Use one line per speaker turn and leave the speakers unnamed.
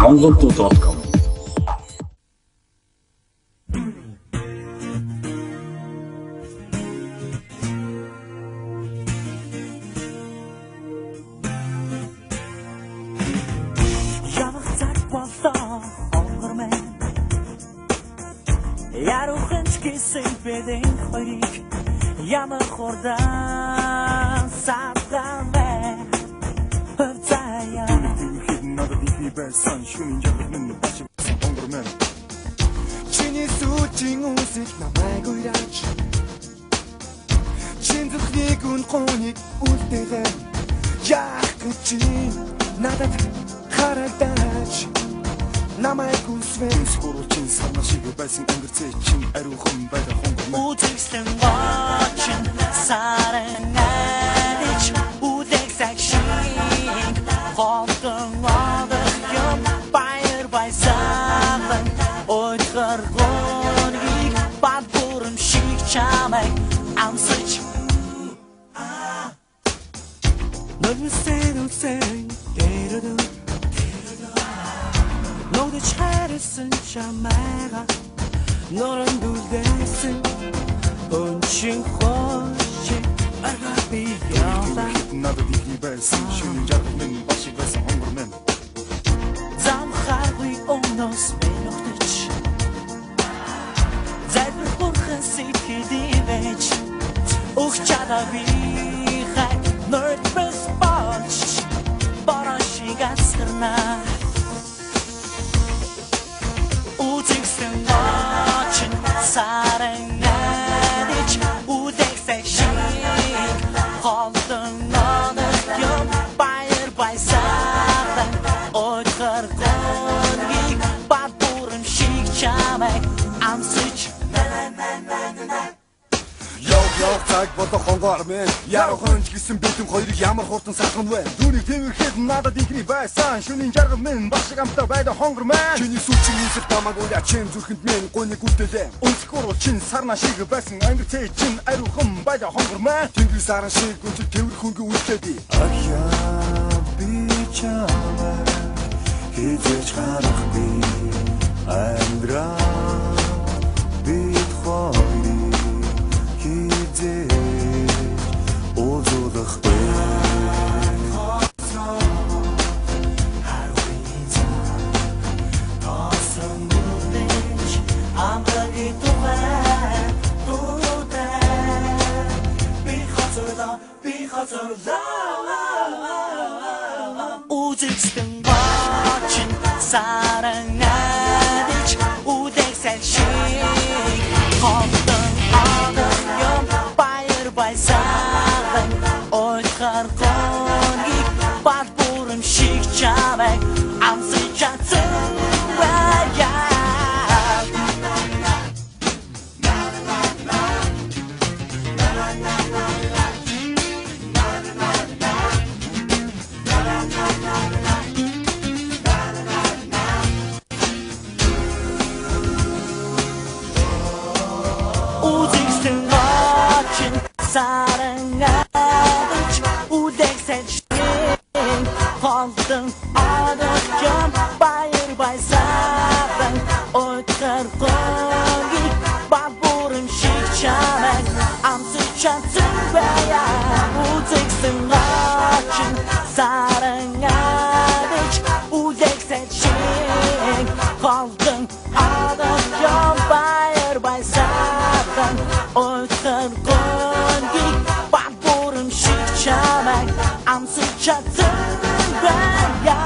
Mongolto.com
بدین خاریک یام خوردن سبدم هفتایا
나도 네 발산 쉬는 자는 다시 엉그러면 진이 수ting 우식 나 말고 일하지 진득니 군ቆ니 울때가 야 그치 나다 가라다지 나 말고 스웨 서로 진 사마시고 발생 엉그르지 진 아루홈 바다 홍고
우직생 watching 사랑하듯이 우직색신 Holding all the young fire by seven Ooit gergon ik Bad boerum chic chamay I'm such 너를 새로 생 데려도 너도 차를 쓴 참아가 너랑 둘대신 본친 호시 알가비 여자
나도 네 발산 쉬는 자는 다시 발생 엉그러면
Zamgarwi ons mee nog niet. Zij verborgen zit je die weet. Och tjada wie gij nooit bespaart. Bara shigasterna. Utiksten watchen sarengadich. Udek shik. Halden nader jom. Fire by seven. Ooit gergon ik. Bad boerum chic chamay. I'm such
Яв цаг бодох хонгоор мэн яруу хонч гисэн бэлэн хоёрыг ямар хурдан салган вэ Дүнийг тэмэрхэд надад ихний байсан шөнийн жаргал минь багшиг амтаа байда хонгор мэн Чиний сүлжин нийсэл тамаг уля чин зүрхэнд минь гойны гүтэлээ Өнцгөр чин сарна шиг байсан ангирцээ чин ариухан байда хонгор мэн Тэнгэр саран шиг өнцөг тэвэр хөнгө үлдээди Аяа би чамаа хийж харахгүй амьдраа бид хоёр
U직sten watching 사랑하듯이 우대색 식 Holding all the young fire by seven Ooit gergon ik Bad boerum chic chamay I'm such a tsuwaya U직sten watching 사랑하듯이 우대색 식 Holding all the young fire by seven Ooit gergon ik Bad boerum chic chamay I'm such a tsuwaya U직sten watching 사랑하듯이 우대색 식 Holding all the young fire by seven Ooit gergon ik Bad boerum chic chamay I'm such a tsuwaya